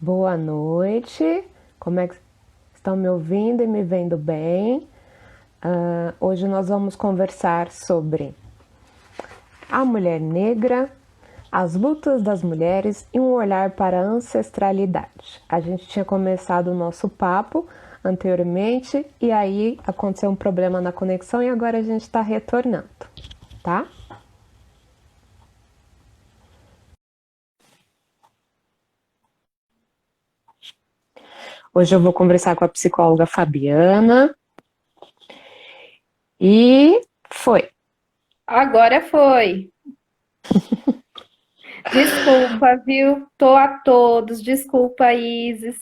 Boa noite. Como é que estão me ouvindo e me vendo bem? Hoje nós vamos conversar sobre a mulher negra, as lutas das mulheres e um olhar para a ancestralidade. A gente tinha começado o nosso papo anteriormente e aí aconteceu um problema na conexão e agora a gente está retornando, tá? Hoje eu vou conversar com a psicóloga Fabiana e foi. Agora foi. Desculpa, viu? Tô a todos. Desculpa, Isis.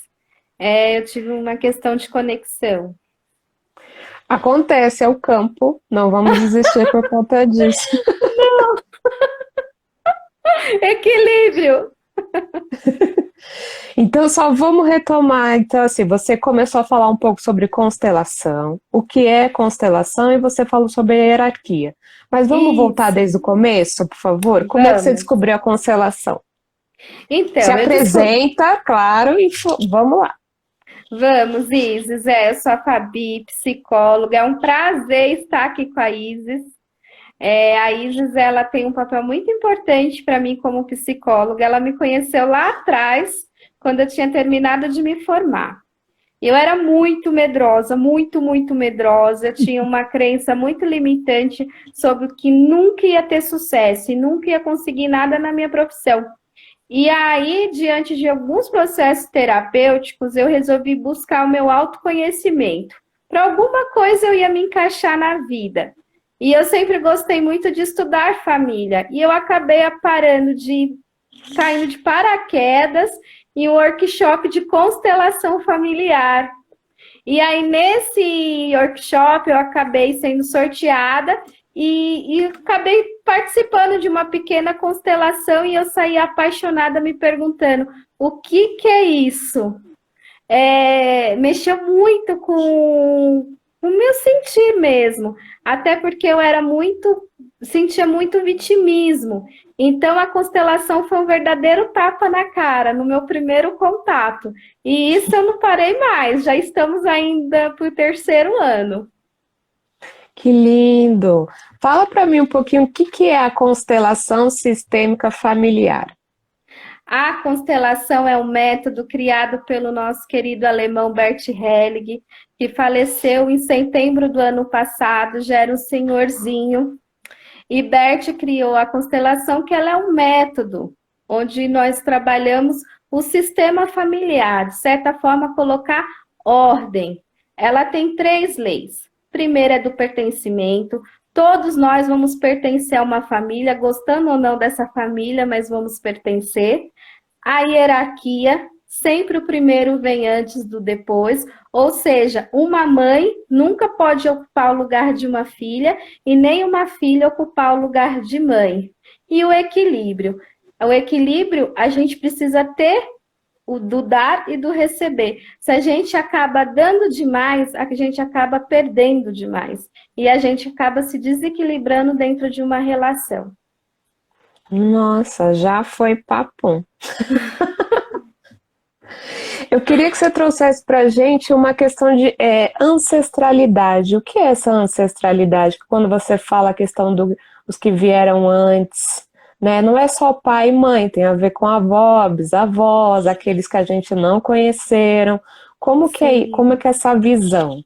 Eu tive uma questão de conexão. Acontece, é o campo, não vamos desistir por conta disso. Equilíbrio! Então, só vamos retomar. Então, assim, você começou a falar um pouco sobre constelação, o que é constelação, e você falou sobre a hierarquia. Mas vamos voltar Isso, desde o começo, por favor? Como é que você vamos. descobriu a constelação? Se Então, eu descobri. apresenta, claro, e vamos lá. Vamos, Isis. Eu sou a Fabi, psicóloga. É um prazer estar aqui com a Isis. A Isis, ela tem um papel muito importante para mim como psicóloga. Ela me conheceu lá atrás, quando eu tinha terminado de me formar. Eu era muito medrosa, muito, muito medrosa. Eu tinha uma crença muito limitante sobre o que nunca ia ter sucesso e nunca ia conseguir nada na minha profissão. E aí, diante de alguns processos terapêuticos, eu resolvi buscar o meu autoconhecimento. Para alguma coisa eu ia me encaixar na vida. E eu sempre gostei muito de estudar família. E eu acabei caindo de paraquedas em um workshop de constelação familiar. E aí, nesse workshop, eu acabei sendo sorteada e acabei participando de uma pequena constelação e eu saí apaixonada me perguntando o que é isso? Mexeu muito com o meu sentir mesmo, até porque sentia muito vitimismo. Então a constelação foi um verdadeiro tapa na cara no meu primeiro contato. E isso eu não parei mais, já estamos ainda para o terceiro ano. Que lindo! Fala para mim um pouquinho o que que é a constelação sistêmica familiar. A constelação é um método criado pelo nosso querido alemão Bert Hellig, que faleceu em setembro do ano passado, já era um senhorzinho. E Bert criou a constelação, que ela é um método onde nós trabalhamos o sistema familiar, de certa forma, colocar ordem. Ela tem três leis. Primeira é do pertencimento. Todos nós vamos pertencer a uma família, gostando ou não dessa família, mas vamos pertencer. A hierarquia, sempre o primeiro vem antes do depois, ou seja, uma mãe nunca pode ocupar o lugar de uma filha e nem uma filha ocupar o lugar de mãe. E o equilíbrio. O equilíbrio a gente precisa ter o do dar e do receber. Se a gente acaba dando demais, a gente acaba perdendo demais. E a gente acaba se desequilibrando dentro de uma relação. Nossa, já foi papo. Eu queria que você trouxesse para a gente uma questão de ancestralidade. O que é essa ancestralidade? Quando você fala a questão dos que vieram antes, né? Não é só pai e mãe, tem a ver com avó, bisavós, aqueles que a gente não conheceram. Como é Sim. que é essa visão?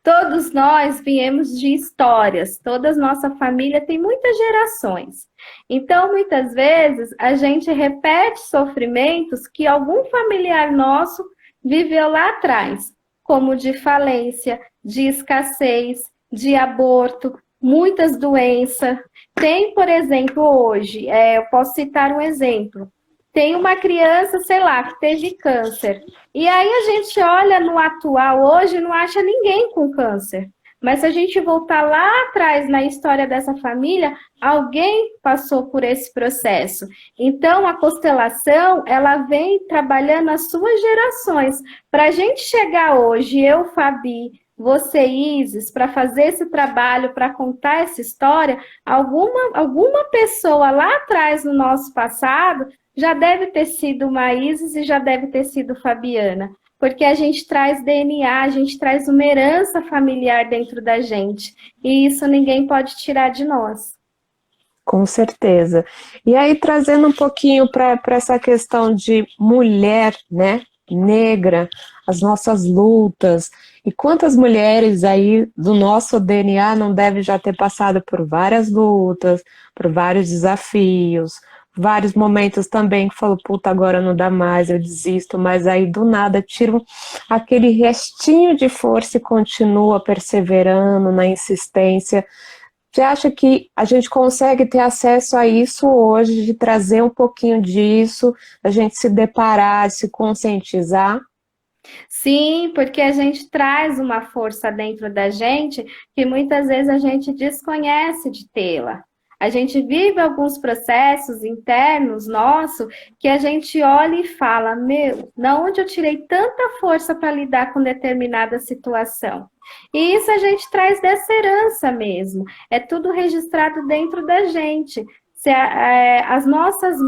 Todos nós viemos de histórias, toda nossa família tem muitas gerações. Então, muitas vezes, a gente repete sofrimentos que algum familiar nosso viveu lá atrás, como de falência, de escassez, de aborto, muitas doenças. Tem, por exemplo, hoje, eu posso citar um exemplo. Tem uma criança, sei lá, que teve câncer. E aí a gente olha no atual hoje e não acha ninguém com câncer. Mas se a gente voltar lá atrás na história dessa família, alguém passou por esse processo. Então a constelação, ela vem trabalhando as suas gerações. Para a gente chegar hoje, eu, Fabi, você, Isis, para fazer esse trabalho, para contar essa história, alguma pessoa lá atrás no nosso passado já deve ter sido uma Isis e já deve ter sido Fabiana. Porque a gente traz DNA, a gente traz uma herança familiar dentro da gente. E isso ninguém pode tirar de nós. Com certeza. E aí, trazendo um pouquinho para essa questão de mulher, né, negra, as nossas lutas, e quantas mulheres aí do nosso DNA não devem já ter passado por várias lutas, por vários desafios, vários momentos também que falou, puta, agora não dá mais, eu desisto, mas aí do nada tiram aquele restinho de força e continua perseverando na insistência. Você acha que a gente consegue ter acesso a isso hoje, de trazer um pouquinho disso, a gente se deparar, se conscientizar? Sim, porque a gente traz uma força dentro da gente que muitas vezes a gente desconhece de tê-la. A gente vive alguns processos internos nossos que a gente olha e fala, meu, de onde eu tirei tanta força para lidar com determinada situação? E isso a gente traz dessa herança mesmo. É tudo registrado dentro da gente. As nossas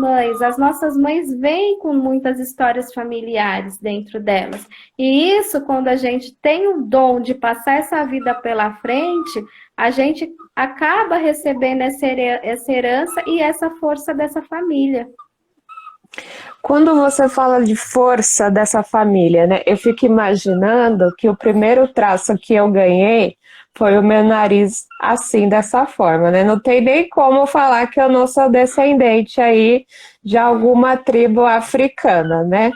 mães vêm com muitas histórias familiares dentro delas. E isso, quando a gente tem o dom de passar essa vida pela frente, a gente acaba recebendo essa herança e essa força dessa família. Quando você fala de força dessa família, né, eu fico imaginando que o primeiro traço que eu ganhei foi o meu nariz assim, dessa forma, né? Não tem nem como falar que eu não sou descendente aí de alguma tribo africana, né?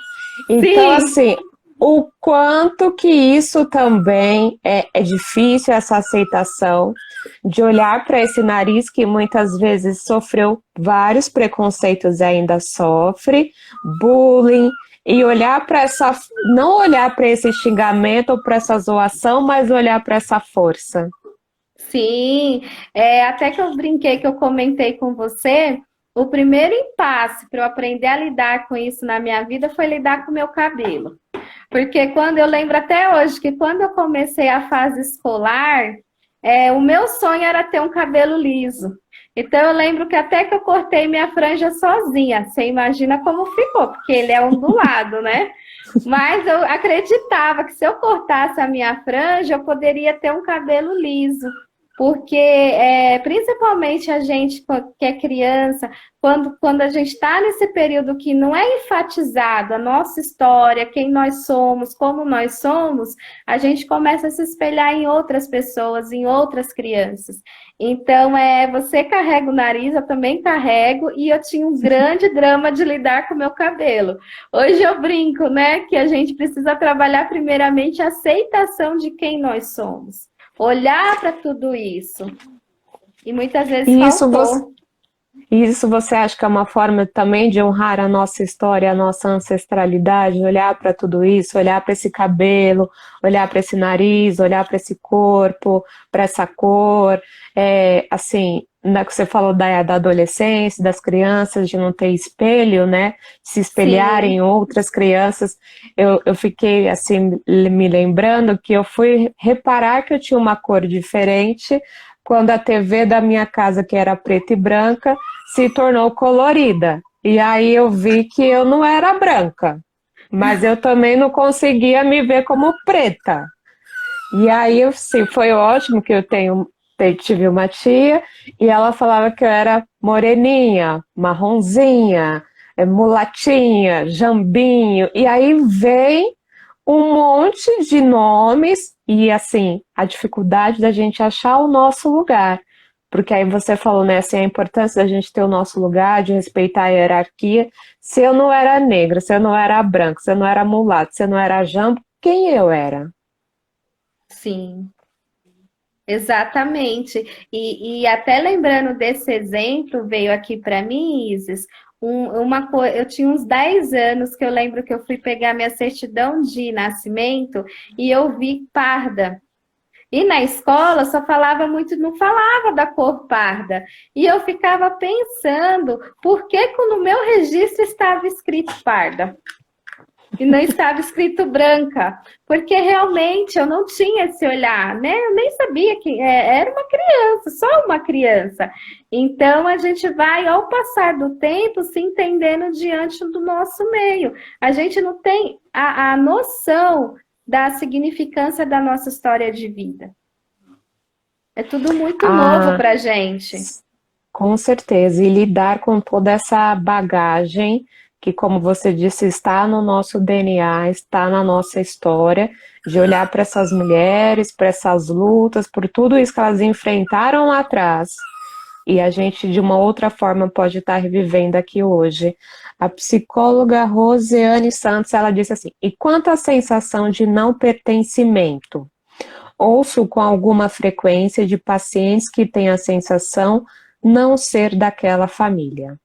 Então, Sim, assim, o quanto que isso também é difícil, essa aceitação de olhar para esse nariz que muitas vezes sofreu vários preconceitos e ainda sofre, bullying, e olhar para essa, não olhar para esse xingamento ou para essa zoação, mas olhar para essa força. sim. Até que eu brinquei, que eu comentei com você, o primeiro impasse para eu aprender a lidar com isso na minha vida foi lidar com o meu cabelo. Porque quando eu lembro até hoje que quando eu comecei a fase escolar, o meu sonho era ter um cabelo liso. Então eu lembro que até que eu cortei minha franja sozinha. Você imagina como ficou, porque ele é ondulado, né? Mas eu acreditava que se eu cortasse a minha franja, eu poderia ter um cabelo liso. Porque, principalmente a gente que é criança, quando a gente está nesse período que não é enfatizado a nossa história, quem nós somos, como nós somos, a gente começa a se espelhar em outras pessoas, em outras crianças. Então, você carrega o nariz, eu também carrego, e eu tinha um grande drama de lidar com o meu cabelo. Hoje eu brinco, né, que a gente precisa trabalhar primeiramente a aceitação de quem nós somos. Olhar para tudo isso. E muitas vezes E isso faltou. isso você acha que é uma forma também de honrar a nossa história, a nossa ancestralidade, olhar para tudo isso, olhar para esse cabelo, olhar para esse nariz, olhar para esse corpo, para essa cor, assim, né, que você falou da adolescência, das crianças, de não ter espelho, né, se espelhar Sim, em outras crianças, eu fiquei, assim, me lembrando que eu fui reparar que eu tinha uma cor diferente quando a TV da minha casa, que era preta e branca, se tornou colorida. E aí eu vi que eu não era branca, mas eu também não conseguia me ver como preta. E aí, sim, foi ótimo que tive uma tia e ela falava que eu era moreninha, marronzinha, mulatinha, jambinho. E aí vem um monte de nomes e assim, a dificuldade da gente achar o nosso lugar. Porque aí você falou, né, assim, a importância da gente ter o nosso lugar, de respeitar a hierarquia. Se eu não era negra, se eu não era branca, se eu não era mulato, se eu não era jambo, quem eu era? sim, exatamente. E até lembrando desse exemplo, veio aqui para mim, Isis, eu tinha uns 10 anos que eu lembro que eu fui pegar minha certidão de nascimento e eu vi parda. E na escola só falava muito, não falava da cor parda. E eu ficava pensando por que no meu registro estava escrito parda. e não estava escrito branca, porque realmente eu não tinha esse olhar, né? Eu nem sabia que era uma criança, só uma criança. Então a gente vai, ao passar do tempo, se entendendo diante do nosso meio. A gente não tem a noção da significância da nossa história de vida. É tudo muito novo Ah, para a gente. com certeza. E lidar com toda essa bagagem que, como você disse, está no nosso DNA, está na nossa história, de olhar para essas mulheres, para essas lutas, por tudo isso que elas enfrentaram lá atrás. E a gente, de uma outra forma, pode estar revivendo aqui hoje. A psicóloga Rosiane Santos, ela disse assim: e quanto à sensação de não pertencimento? Ouço com alguma frequência de pacientes que têm a sensação não ser daquela família.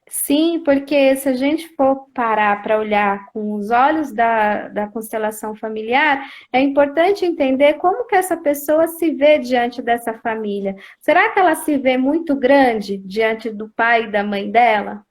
Sim, porque se a gente for parar para olhar com os olhos da constelação familiar, é importante entender como que essa pessoa se vê diante dessa família. Será que ela se vê muito grande diante do pai e da mãe dela?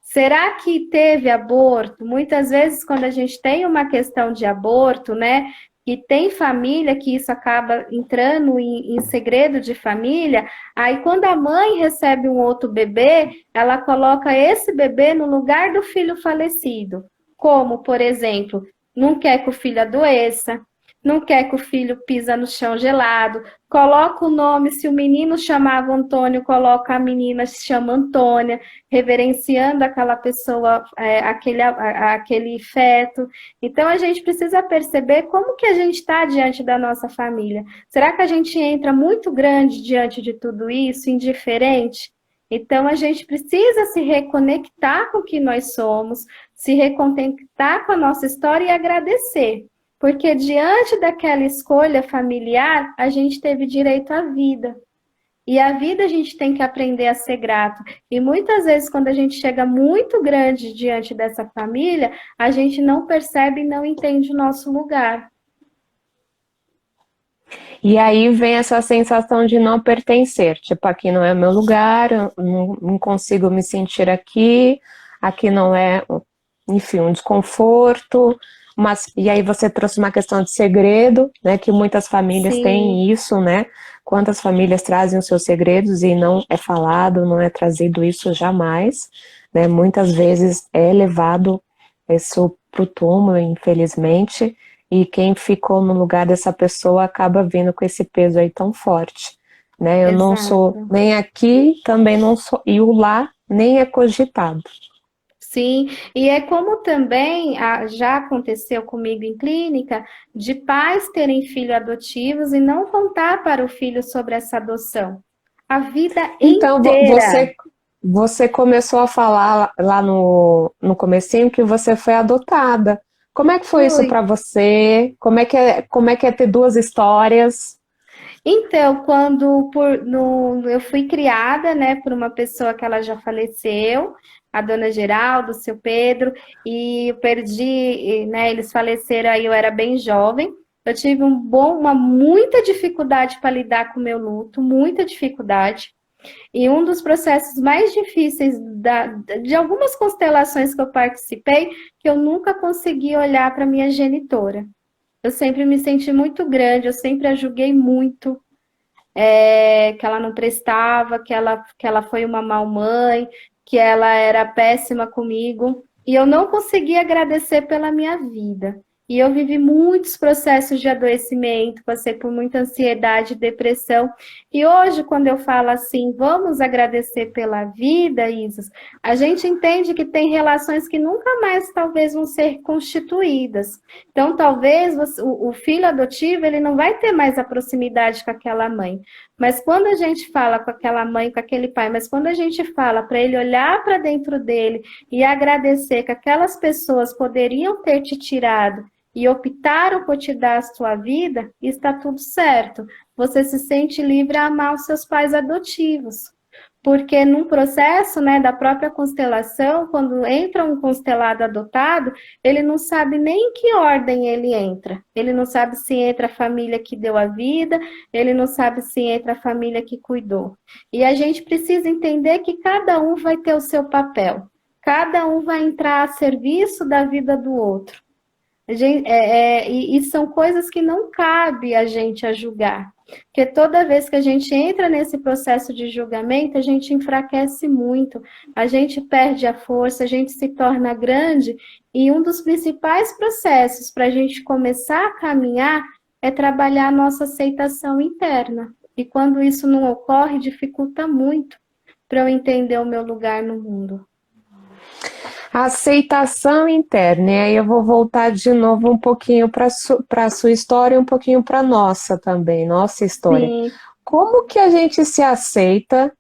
Será que teve aborto? Muitas vezes, quando a gente tem uma questão de aborto, né? E tem família que isso acaba entrando em segredo de família, aí quando a mãe recebe um outro bebê, ela coloca esse bebê no lugar do filho falecido. Como, por exemplo, não quer que o filho adoeça, não quer que o filho pisa no chão gelado, coloca o nome, se o menino chamava Antônio, coloca a menina, se chama Antônia, reverenciando aquela pessoa, aquele feto. Então, a gente precisa perceber como que a gente está diante da nossa família. Será que a gente entra muito grande diante de tudo isso, indiferente? Então, a gente precisa se reconectar com o que nós somos, se reconectar com a nossa história e agradecer. Porque diante daquela escolha familiar, a gente teve direito à vida. E a vida a gente tem que aprender a ser grato. E muitas vezes, quando a gente chega muito grande diante dessa família, a gente não percebe e não entende o nosso lugar. E aí vem essa sensação de não pertencer, tipo, aqui não é meu lugar, eu não consigo me sentir aqui, aqui não é, enfim, um desconforto, mas, e aí você trouxe uma questão de segredo, né, que muitas famílias Sim, têm isso, né, quantas famílias trazem os seus segredos e não é falado, não é trazido isso jamais, né, muitas vezes é levado isso pro túmulo, infelizmente, e quem ficou no lugar dessa pessoa acaba vindo com esse peso aí tão forte, né? Eu não sou exato. nem aqui, também não sou, e o lá nem é cogitado. Sim, e é como também já aconteceu comigo em clínica, de pais terem filhos adotivos e não contar para o filho sobre essa adoção. A vida Então, inteira. você começou a falar lá no comecinho que você foi adotada. Como é que foi isso Fui. para você? Como é que é ter duas histórias? Então, quando eu fui criada, né, por uma pessoa que ela já faleceu, a dona Geraldo, o seu Pedro, e eu perdi, né, eles faleceram aí, eu era bem jovem. Eu tive muita dificuldade para lidar com o meu luto, muita dificuldade. E um dos processos mais difíceis de algumas constelações que eu participei, que eu nunca consegui olhar para minha genitora. Eu sempre me senti muito grande, eu sempre a julguei muito, que ela não prestava, que ela foi uma má mãe, que ela era péssima comigo. E eu não conseguia agradecer pela minha vida. E eu vivi muitos processos de adoecimento, passei por muita ansiedade, depressão. E hoje, quando eu falo assim, vamos agradecer pela vida, Isis, a gente entende que tem relações que nunca mais talvez vão ser constituídas. Então, talvez o filho adotivo ele não vai ter mais a proximidade com aquela mãe. Mas quando a gente fala com aquela mãe, com aquele pai, mas quando a gente fala para ele olhar para dentro dele e agradecer que aquelas pessoas poderiam ter te tirado e optaram por te dar a sua vida, está tudo certo. Você se sente livre a amar os seus pais adotivos. Porque num processo, né, da própria constelação, quando entra um constelado adotado, ele não sabe nem em que ordem ele entra. Ele não sabe se entra a família que deu a vida, ele não sabe se entra a família que cuidou. E a gente precisa entender que cada um vai ter o seu papel. cada um vai entrar a serviço da vida do outro. E são coisas que não cabe a gente a julgar. Porque toda vez que a gente entra nesse processo de julgamento, a gente enfraquece muito, a gente perde a força, a gente se torna grande. E um dos principais processos para a gente começar a caminhar é trabalhar a nossa aceitação interna. E quando isso não ocorre, dificulta muito para eu entender o meu lugar no mundo. A aceitação interna, e aí eu vou voltar de novo um pouquinho para a sua história e um pouquinho para a nossa também, nossa história. Sim. Como que a gente se aceita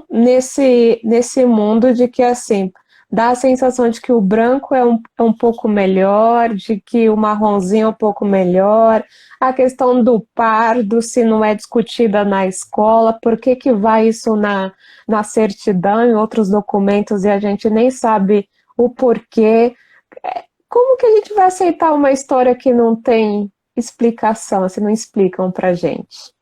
nesse mundo de que, assim, dá a sensação de que o branco é um pouco melhor, de que o marronzinho é um pouco melhor, a questão do pardo, se não é discutida na escola, por que que vai isso na certidão e outros documentos e a gente nem sabe o porquê? Como que a gente vai aceitar uma história que não tem explicação, se não explicam pra gente?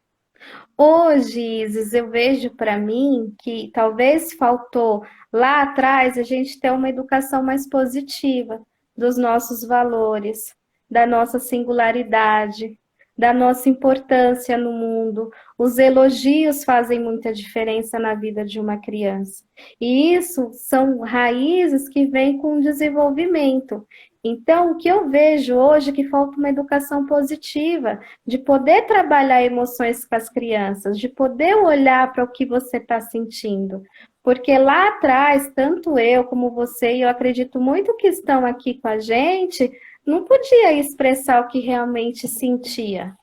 Hoje, Isis, eu vejo para mim que talvez faltou lá atrás a gente ter uma educação mais positiva dos nossos valores, da nossa singularidade, da nossa importância no mundo. Os elogios fazem muita diferença na vida de uma criança. E isso são raízes que vêm com o desenvolvimento. Então, o que eu vejo hoje é que falta uma educação positiva, de poder trabalhar emoções com as crianças, de poder olhar para o que você está sentindo. Porque lá atrás, tanto eu como você, e eu acredito muito que estão aqui com a gente, não podia expressar o que realmente sentia.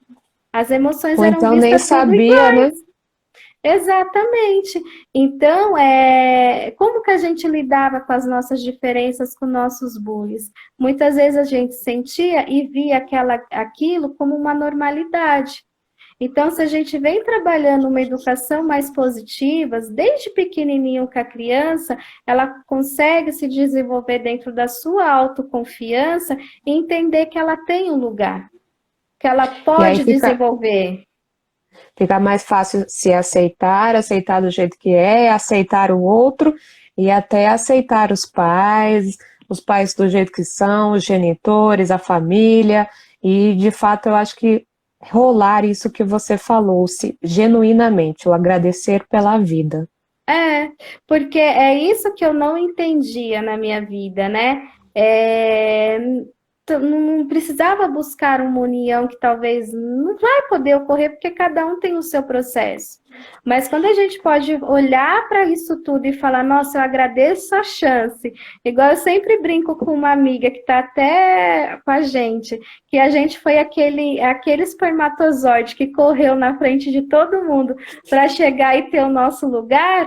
As emoções Ou eram então nem vistas tudo sabia, iguais. né? Exatamente. Então, como que a gente lidava com as nossas diferenças, com nossos bullies? Muitas vezes a gente sentia e via aquilo como uma normalidade. Então, se a gente vem trabalhando uma educação mais positiva, desde pequenininho com a criança, ela consegue se desenvolver dentro da sua autoconfiança e entender que ela tem um lugar, que ela E aí pode desenvolver. fica mais fácil se aceitar, aceitar do jeito que é, aceitar o outro e até aceitar os pais do jeito que são, os genitores, a família. E de fato eu acho que rolar isso que você falou, se genuinamente, o agradecer pela vida. É, porque é isso que eu não entendia na minha vida, né? Não precisava buscar uma união que talvez não vai poder ocorrer, porque cada um tem o seu processo. Mas quando a gente pode olhar para isso tudo e falar, nossa, eu agradeço a chance. Igual eu sempre brinco com uma amiga que está até com a gente, que a gente foi aquele espermatozoide que correu na frente de todo mundo para chegar e ter o nosso lugar.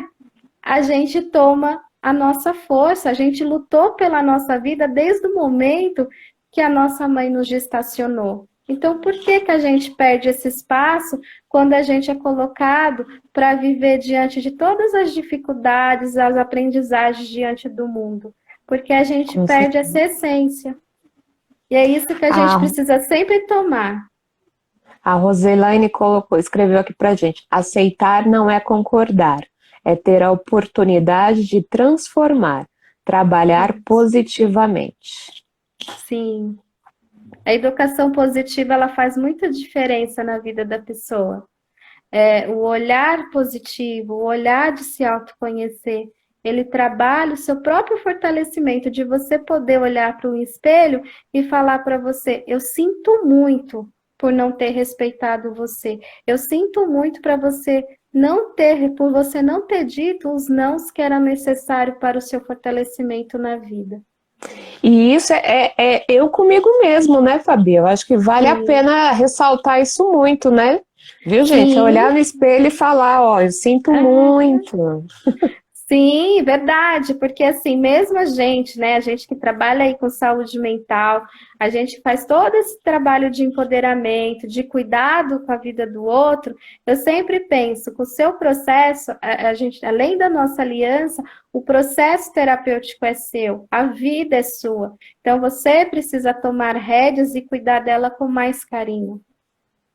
A gente toma a nossa força, a gente lutou pela nossa vida desde o momento que a nossa mãe nos gestacionou. Então, por que que a gente perde esse espaço quando a gente é colocado para viver diante de todas as dificuldades, as aprendizagens diante do mundo? Porque a gente Com perde certeza. essa essência. E é isso que a gente A, precisa sempre tomar. a Roselaine escreveu aqui pra gente: aceitar não é concordar, é ter a oportunidade de transformar, trabalhar positivamente. Sim. A educação positiva, ela faz muita diferença na vida da pessoa. O olhar positivo, o olhar de se autoconhecer, ele trabalha o seu próprio fortalecimento, de você poder olhar para um espelho e falar para você, eu sinto muito por não ter respeitado você. Eu sinto muito por você não ter dito os nãos que era necessário para o seu fortalecimento na vida. E isso é eu comigo mesmo, né, Fabi? Eu acho que vale a Sim. pena ressaltar isso muito, né? Viu, gente? É Sim. olhar no espelho e falar, ó, eu sinto Ah, muito. sim, verdade, porque assim, mesmo a gente, né, a gente que trabalha aí com saúde mental, a gente faz todo esse trabalho de empoderamento, de cuidado com a vida do outro, eu sempre penso que o seu processo, a gente, além da nossa aliança, o processo terapêutico é seu, a vida é sua. Então você precisa tomar rédeas e cuidar dela com mais carinho.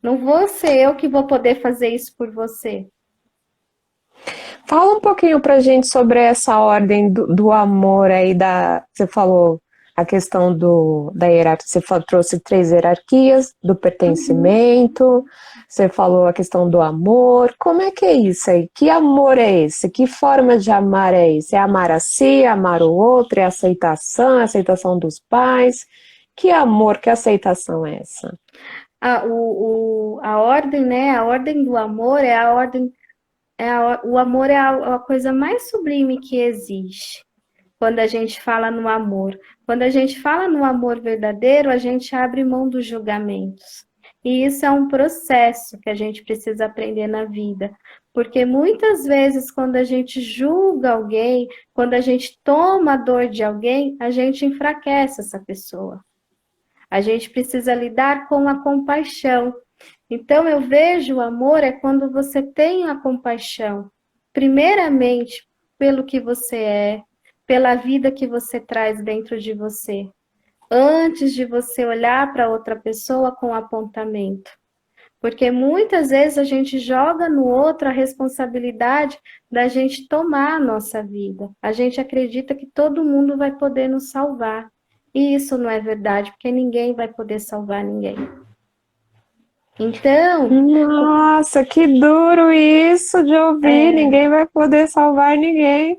Não vou ser eu que vou poder fazer isso por você. Fala um pouquinho pra gente sobre essa ordem do amor aí você falou a questão da hierarquia, trouxe três hierarquias, do Uhum. pertencimento, você falou a questão do amor, como é que é isso aí? Que amor é esse? Que forma de amar é esse? É amar a si, amar o outro, é aceitação dos pais? Que amor, que aceitação é essa? A ordem, né? A ordem do amor é a ordem. O amor é a coisa mais sublime que existe. Quando a gente fala no amor. Quando a gente fala no amor verdadeiro, a gente abre mão dos julgamentos. E isso é um processo que a gente precisa aprender na vida. Porque muitas vezes, quando a gente julga alguém, quando a gente toma a dor de alguém, a gente enfraquece essa pessoa. A gente precisa lidar com a compaixão. Então, eu vejo o amor é quando você tem a compaixão, primeiramente, pelo que você é, pela vida que você traz dentro de você, antes de você olhar para outra pessoa com apontamento. Porque muitas vezes a gente joga no outro a responsabilidade da gente tomar a nossa vida. A gente acredita que todo mundo vai poder nos salvar. E isso não é verdade, porque ninguém vai poder salvar ninguém. Então, Nossa, que duro isso de ouvir, é, ninguém vai poder salvar ninguém.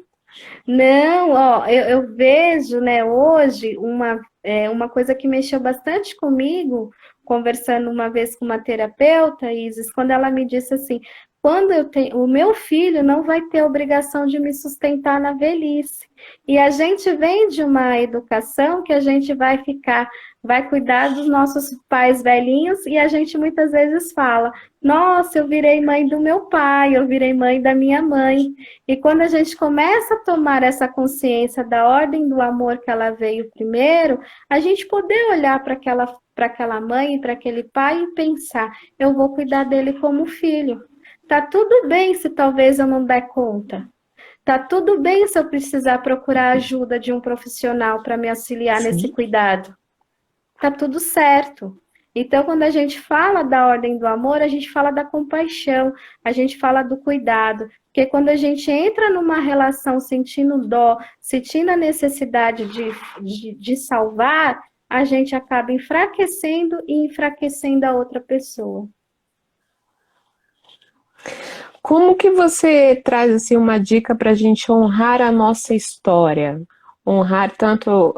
não, ó, eu vejo, né, hoje uma coisa que mexeu bastante comigo, conversando uma vez com uma terapeuta, Isis, quando ela me disse assim, quando eu tenho, o meu filho não vai ter obrigação de me sustentar na velhice. E a gente vem de uma educação que a gente vai cuidar dos nossos pais velhinhos, e a gente muitas vezes fala, nossa, eu virei mãe do meu pai, eu virei mãe da minha mãe. E quando a gente começa a tomar essa consciência da ordem do amor que ela veio primeiro, a gente poder olhar para aquela mãe e para aquele pai e pensar: eu vou cuidar dele como filho. Tá tudo bem se talvez eu não der conta. Tá tudo bem se eu precisar procurar a ajuda de um profissional para me auxiliar nesse Sim. cuidado. Tá tudo certo. Então, quando a gente fala da ordem do amor, a gente fala da compaixão, a gente fala do cuidado. Porque quando a gente entra numa relação sentindo dó, sentindo a necessidade de salvar, a gente acaba enfraquecendo e enfraquecendo a outra pessoa. Como que você traz assim uma dica para a gente honrar a nossa história? Honrar tanto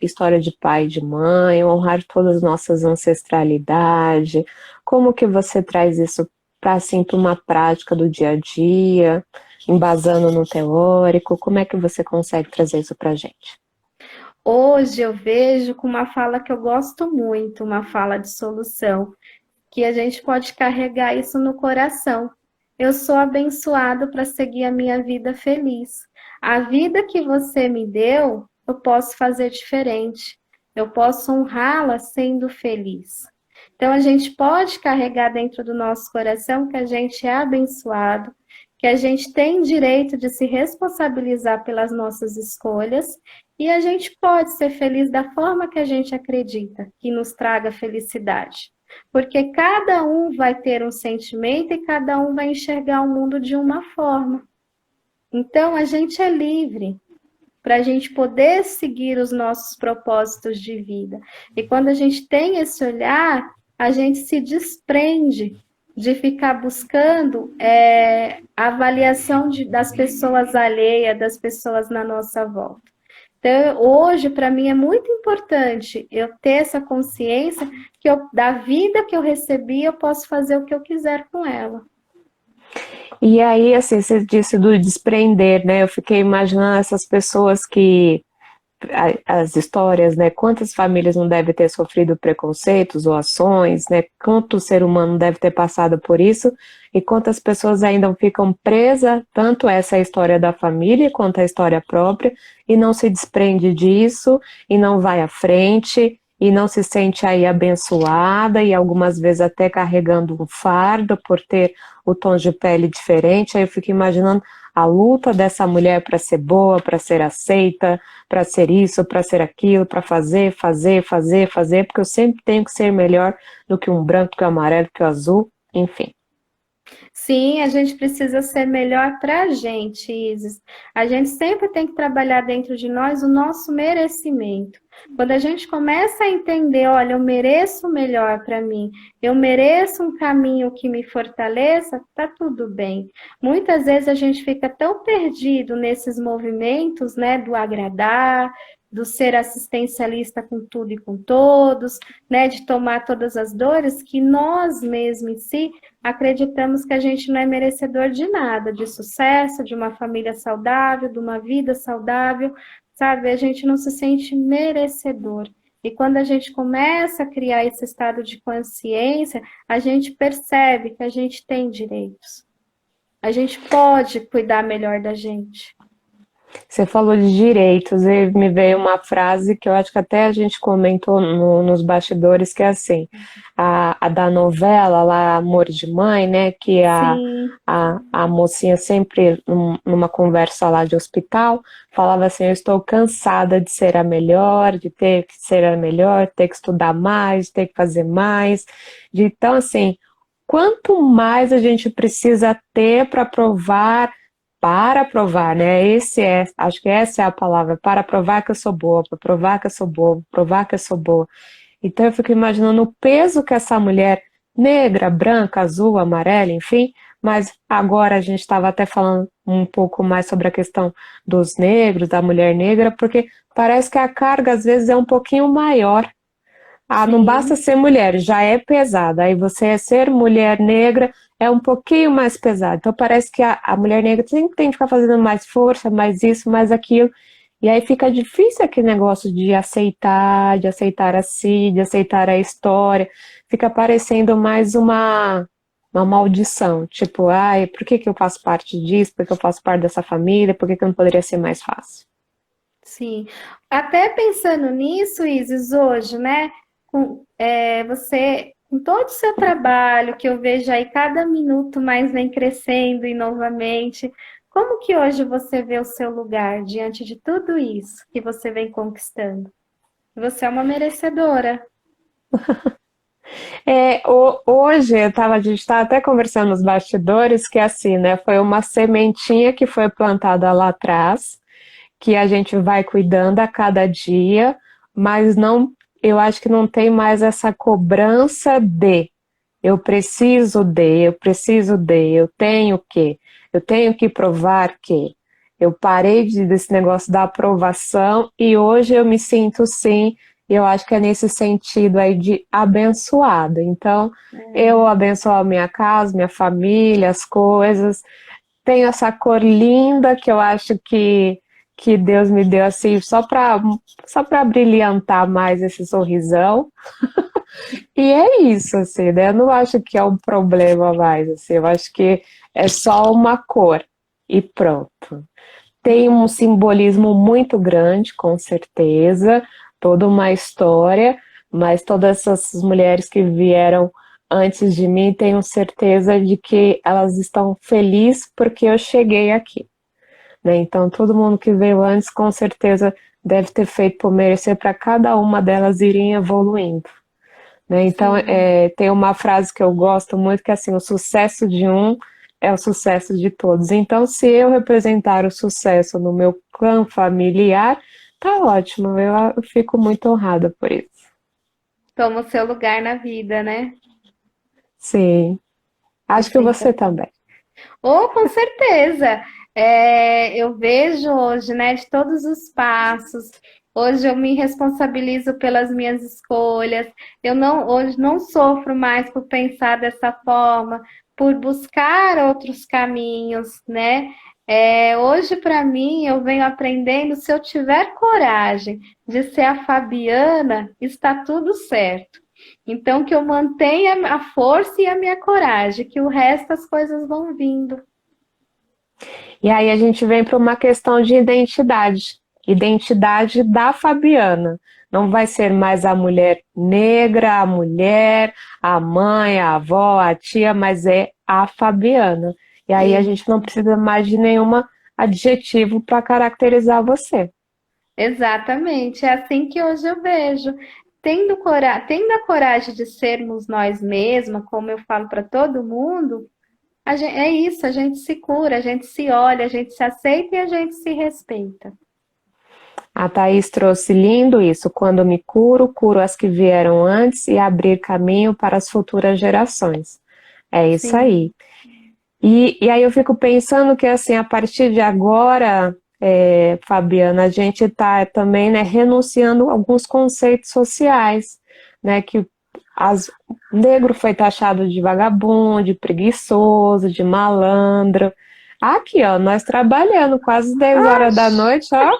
história de pai e de mãe, honrar todas as nossas ancestralidades. Como que você traz isso para assim, para uma prática do dia a dia, embasando no teórico? Como é que você consegue trazer isso para a gente? Hoje eu vejo com uma fala que eu gosto muito, uma fala de solução, que a gente pode carregar isso no coração. Eu sou abençoado para seguir a minha vida feliz. A vida que você me deu, eu posso fazer diferente. Eu posso honrá-la sendo feliz. Então a gente pode carregar dentro do nosso coração que a gente é abençoado, que a gente tem direito de se responsabilizar pelas nossas escolhas e a gente pode ser feliz da forma que a gente acredita, que nos traga felicidade. Porque cada um vai ter um sentimento e cada um vai enxergar o mundo de uma forma. Então, a gente é livre para a gente poder seguir os nossos propósitos de vida. E quando a gente tem esse olhar, a gente se desprende de ficar buscando a avaliação das pessoas alheias, das pessoas na nossa volta. Então, hoje, para mim, é muito importante eu ter essa consciência que da vida que eu recebi, eu posso fazer o que eu quiser com ela. E aí, assim, você disse do desprender, né? Eu fiquei imaginando essas pessoas que as histórias, né? Quantas famílias não devem ter sofrido preconceitos ou ações, né? Quanto ser humano deve ter passado por isso e quantas pessoas ainda ficam presas, tanto essa é a história da família quanto a história própria, e não se desprende disso e não vai à frente e não se sente aí abençoada e algumas vezes até carregando um fardo por ter o tom de pele diferente. Aí eu fico imaginando a luta dessa mulher para ser boa, para ser aceita, para ser isso, para ser aquilo, para fazer, porque eu sempre tenho que ser melhor do que um branco, que o amarelo, que o azul, enfim. Sim, a gente precisa ser melhor para a gente, Isis. A gente sempre tem que trabalhar dentro de nós o nosso merecimento. Quando a gente começa a entender, olha, eu mereço o melhor para mim, eu mereço um caminho que me fortaleça, tá tudo bem. Muitas vezes a gente fica tão perdido nesses movimentos, né, do agradar, do ser assistencialista com tudo e com todos, né, de tomar todas as dores, que nós mesmos em si acreditamos que a gente não é merecedor de nada, de sucesso, de uma família saudável, de uma vida saudável, sabe? A gente não se sente merecedor. E quando a gente começa a criar esse estado de consciência, a gente percebe que a gente tem direitos. A gente pode cuidar melhor da gente. Você falou de direitos e me veio uma frase que eu acho que até a gente comentou nos bastidores, que é assim, a da novela lá, Amor de Mãe, né, que Sim, a mocinha sempre, numa conversa lá de hospital, falava assim, eu estou cansada de ser a melhor, de ter que ser a melhor, ter que estudar mais, ter que fazer mais, então assim, quanto mais a gente precisa ter para provar, né? Acho que essa é a palavra, para provar que eu sou boa, para provar que eu sou boa, provar que eu sou boa. Então eu fico imaginando o peso que essa mulher negra, branca, azul, amarela, enfim, mas agora a gente estava até falando um pouco mais sobre a questão dos negros, da mulher negra, porque parece que a carga às vezes é um pouquinho maior. Ah, não basta sim. ser mulher, já é pesada. Aí você ser mulher negra é um pouquinho mais pesado. Então parece que a mulher negra sempre tem que ficar fazendo mais força, mais isso, mais aquilo. E aí fica difícil aquele negócio de aceitar a si, de aceitar a história. Fica parecendo mais uma maldição. Tipo, ai, por que que eu faço parte disso? Por que eu faço parte dessa família? Por que que não poderia ser mais fácil? Sim, até pensando nisso, Isis, hoje, né? Você, com todo o seu trabalho, que eu vejo aí cada minuto mais vem crescendo e novamente, como que hoje você vê o seu lugar diante de tudo isso que você vem conquistando? Você é uma merecedora. Hoje a gente está até conversando nos bastidores que assim, né? Foi uma sementinha que foi plantada lá atrás, que a gente vai cuidando a cada dia, mas não, eu acho que não tem mais essa cobrança de eu tenho que, eu tenho que provar que. Eu parei desse negócio da aprovação e hoje eu me sinto sim, e eu acho que é nesse sentido aí de abençoada. Então, eu abençoo a minha casa, minha família, as coisas, tenho essa cor linda que eu acho que Deus me deu assim só para brilhantar mais esse sorrisão. E é isso, assim, né? Eu não acho que é um problema mais, assim, eu acho que é só uma cor e pronto. Tem um simbolismo muito grande, com certeza, toda uma história, mas todas essas mulheres que vieram antes de mim, tenho certeza de que elas estão felizes porque eu cheguei aqui, né? Então, todo mundo que veio antes, com certeza, deve ter feito por merecer para cada uma delas irem evoluindo, né? Então, Sim. tem uma frase que eu gosto muito que é assim, o sucesso de um é o sucesso de todos. Então, se eu representar o sucesso no meu clã familiar, tá ótimo, eu fico muito honrada por isso. Toma o seu lugar na vida, né? Sim, acho que Isso é você importante. também. Oh, com certeza. Eu vejo hoje, né, de todos os passos. Hoje eu me responsabilizo pelas minhas escolhas. Eu não, hoje não sofro mais por pensar dessa forma, por buscar outros caminhos, né? Hoje, para mim, eu venho aprendendo, se eu tiver coragem de ser a Fabiana, está tudo certo. Então, que eu mantenha a força e a minha coragem, que o resto as coisas vão vindo. E aí a gente vem para uma questão de identidade, identidade da Fabiana. Não vai ser mais a mulher negra, a mulher, a mãe, a avó, a tia, mas é a Fabiana. E aí a gente não precisa mais de nenhum adjetivo para caracterizar você. Exatamente, é assim que hoje eu vejo. Tendo a coragem de sermos nós mesmas, como eu falo para todo mundo, é isso, a gente se cura, a gente se olha, a gente se aceita e a gente se respeita. A Thaís trouxe lindo isso. Quando me curo, curo as que vieram antes e abrir caminho para as futuras gerações. É isso Sim, aí. E aí eu fico pensando que assim, a partir de agora, Fabiana, a gente está também, né, renunciando a alguns conceitos sociais, né, que as, negro foi taxado de vagabundo, de preguiçoso, de malandro. Aqui, ó, nós trabalhando quase 10 horas da noite, ó,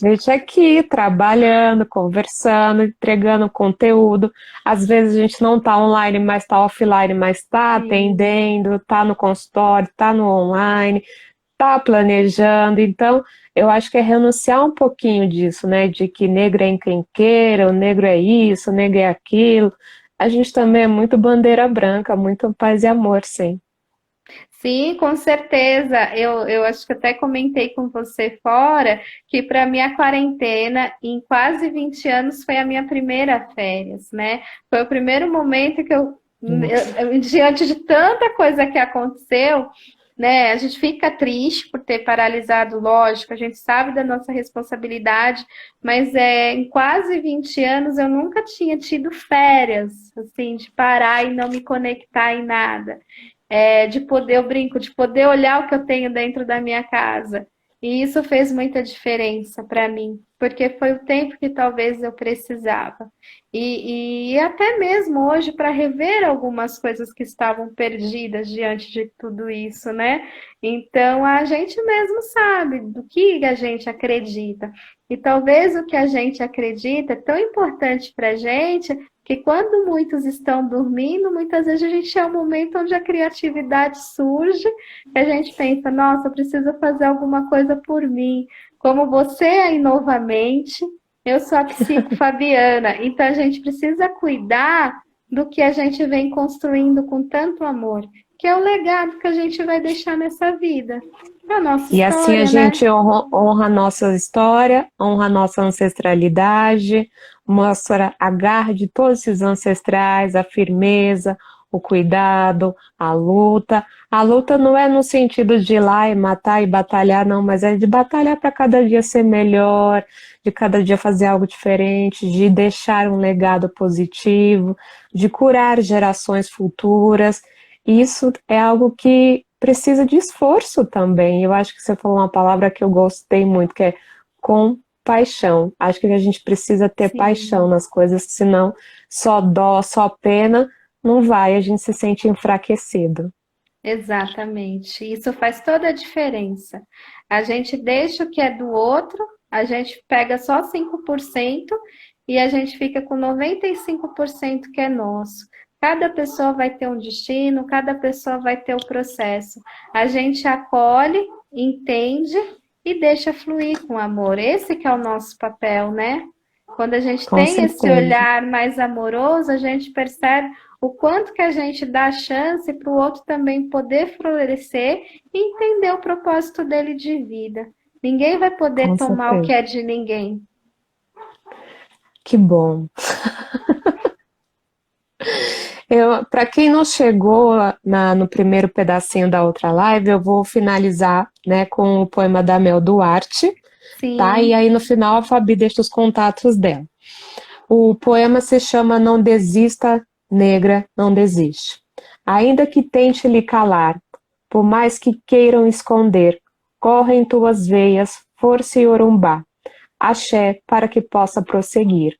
gente aqui trabalhando, conversando, entregando conteúdo. Às vezes a gente não está online, mas está offline, mas está sim. atendendo, está no consultório, está no online, está planejando. Então, eu acho que é renunciar um pouquinho disso, né? De que negro é encrenqueira, o negro é isso, o negro é aquilo. A gente também é muito bandeira branca, muito paz e amor, sim. Sim, com certeza. Eu acho que até comentei com você fora que para mim a quarentena, em quase 20 anos, foi a minha primeira férias, né? Foi o primeiro momento que diante de tanta coisa que aconteceu, né? A gente fica triste por ter paralisado, lógico, a gente sabe da nossa responsabilidade, mas em quase 20 anos eu nunca tinha tido férias, assim, de parar e não me conectar em nada de poder, eu brinco, de poder olhar o que eu tenho dentro da minha casa. E isso fez muita diferença para mim, porque foi o tempo que talvez eu precisava. E até mesmo hoje para rever algumas coisas que estavam perdidas diante de tudo isso, né? Então a gente mesmo sabe do que a gente acredita. E talvez o que a gente acredita é tão importante para a gente que quando muitos estão dormindo, muitas vezes a gente é um momento onde a criatividade surge, e a gente pensa, nossa, eu preciso fazer alguma coisa por mim. Como você aí novamente, eu sou a psico Fabiana, então a gente precisa cuidar do que a gente vem construindo com tanto amor, que é o legado que a gente vai deixar nessa vida. É a nossa E assim a história, né? gente honra a nossa história, honra a nossa ancestralidade, mostra a garra de todos esses ancestrais, a firmeza, o cuidado, a luta. A luta não é no sentido de ir lá e matar e batalhar, não, mas é de batalhar para cada dia ser melhor, de cada dia fazer algo diferente, de deixar um legado positivo, de curar gerações futuras. Isso é algo que precisa de esforço também. Eu acho que você falou uma palavra que eu gostei muito, que é compaixão. Acho que a gente precisa ter paixão Sim. nas coisas, senão só dó, só pena, não vai, a gente se sente enfraquecido. Exatamente. Isso faz toda a diferença. A gente deixa o que é do outro, a gente pega só 5% e a gente fica com 95% que é nosso. Cada pessoa vai ter um destino, cada pessoa vai ter o processo. A gente acolhe, entende e deixa fluir com amor. Esse que é o nosso papel, né? Quando a gente Com tem esse certeza. olhar mais amoroso, a gente percebe o quanto que a gente dá chance para o outro também poder florescer e entender o propósito dele de vida. Ninguém vai poder Com tomar o que certeza. é de ninguém. Que bom. Para quem não chegou no primeiro pedacinho da outra live, eu vou finalizar, né, com o poema da Mel Duarte, tá? E Sim, aí no final a Fabi deixa os contatos dela. O poema se chama Não Desista, Negra, Não Desiste. Ainda que tente lhe calar, por mais que queiram esconder, corre em tuas veias força e orumbá, axé para que possa prosseguir.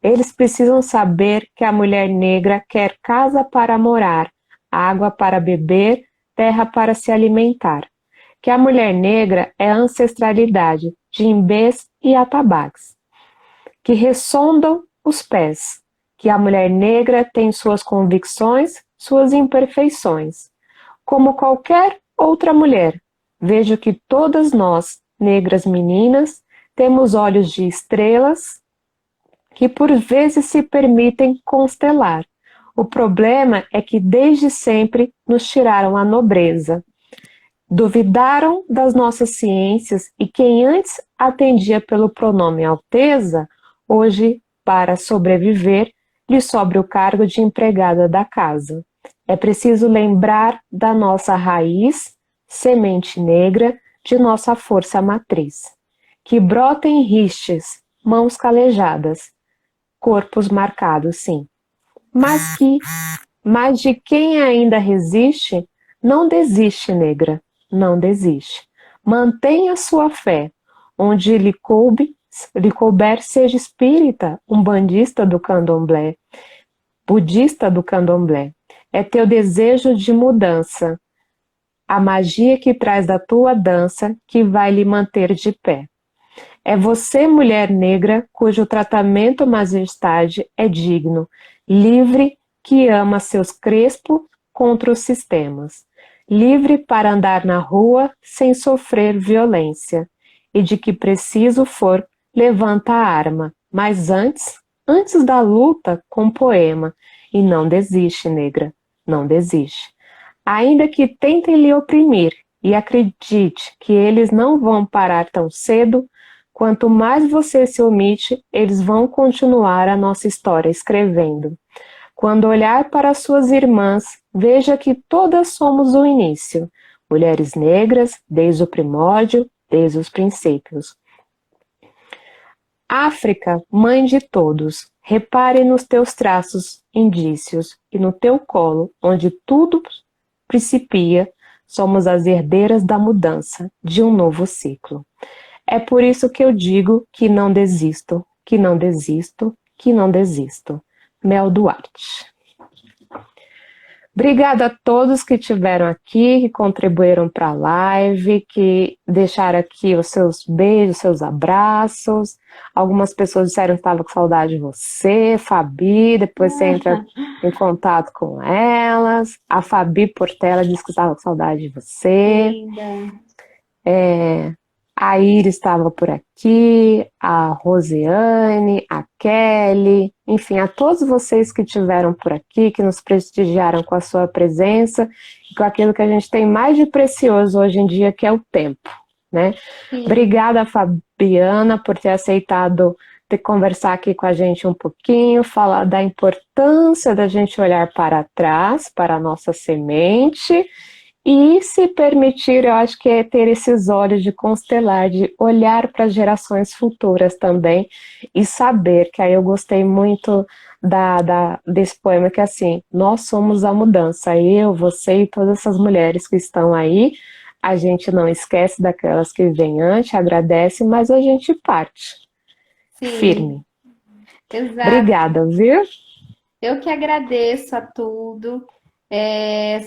Eles precisam saber que a mulher negra quer casa para morar, água para beber, terra para se alimentar. Que a mulher negra é a ancestralidade de imbês e atabaques, que ressondam os pés, que a mulher negra tem suas convicções, suas imperfeições. Como qualquer outra mulher, vejo que todas nós, negras meninas, temos olhos de estrelas que por vezes se permitem constelar. O problema é que desde sempre nos tiraram a nobreza. Duvidaram das nossas ciências e quem antes atendia pelo pronome Alteza, hoje, para sobreviver, lhe sobra o cargo de empregada da casa. É preciso lembrar da nossa raiz, semente negra, de nossa força matriz, que brota em ristes, mãos calejadas, corpos marcados, sim, mas de quem ainda resiste, não desiste, negra, não desiste. Mantenha sua fé, onde lhe couber, seja espírita, umbandista do candomblé, budista do candomblé. É teu desejo de mudança, a magia que traz da tua dança que vai lhe manter de pé. É você, mulher negra, cujo tratamento majestade é digno, livre, que ama seus crespos contra os sistemas, livre para andar na rua sem sofrer violência, e de que preciso for, levanta a arma, mas antes da luta, com poema, e não desiste, negra, não desiste. Ainda que tentem lhe oprimir, e acredite que eles não vão parar tão cedo, quanto mais você se omite, eles vão continuar a nossa história escrevendo. Quando olhar para suas irmãs, veja que todas somos o início, mulheres negras, desde o primórdio, desde os princípios. África, mãe de todos, repare nos teus traços, indícios, e no teu colo, onde tudo principia, somos as herdeiras da mudança, de um novo ciclo. É por isso que eu digo que não desisto, que não desisto, que não desisto. Mel Duarte. Obrigada a todos que estiveram aqui, que contribuíram para a live, que deixaram aqui os seus beijos, seus abraços. Algumas pessoas disseram que estavam com saudade de você, Fabi, depois você entra em contato com elas. A Fabi Portela disse que estava com saudade de você. Linda. A Iris estava por aqui, a Rosiane, a Kelly, enfim, a todos vocês que estiveram por aqui, que nos prestigiaram com a sua presença e com aquilo que a gente tem mais de precioso hoje em dia, que é o tempo, né? Sim. Obrigada, Fabiana, por ter aceitado ter conversar aqui com a gente um pouquinho, falar da importância da gente olhar para trás, para a nossa semente. E se permitir, eu acho que é ter esses olhos de constelar, de olhar para as gerações futuras também e saber que aí eu gostei muito desse poema que é assim, nós somos a mudança, eu, você e todas essas mulheres que estão aí, a gente não esquece daquelas que vêm antes, agradece, mas a gente parte. Sim. Firme. Exato. Obrigada, viu? Eu que agradeço a tudo.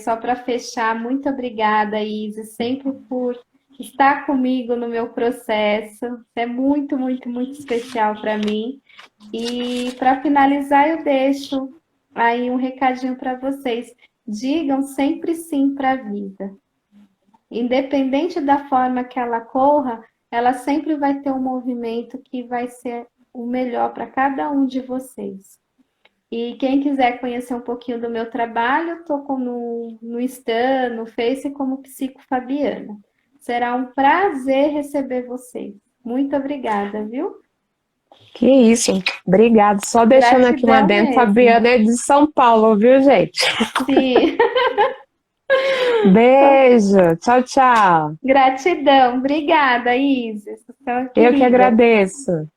Só para fechar, muito obrigada, Isis, sempre por estar comigo no meu processo. É muito, muito, muito especial para mim. E para finalizar, eu deixo aí um recadinho para vocês. Digam sempre sim para a vida. Independente da forma que ela corra, ela sempre vai ter um movimento que vai ser o melhor para cada um de vocês. E quem quiser conhecer um pouquinho do meu trabalho, estou no Insta, no Face como Psico Fabiana. Será um prazer receber vocês. Muito obrigada, viu? Que isso, obrigada. Só deixando aqui uma dentro, Fabiana é de São Paulo, viu, gente? Sim. Beijo, tchau, tchau. Gratidão, obrigada, Isis. Eu que agradeço.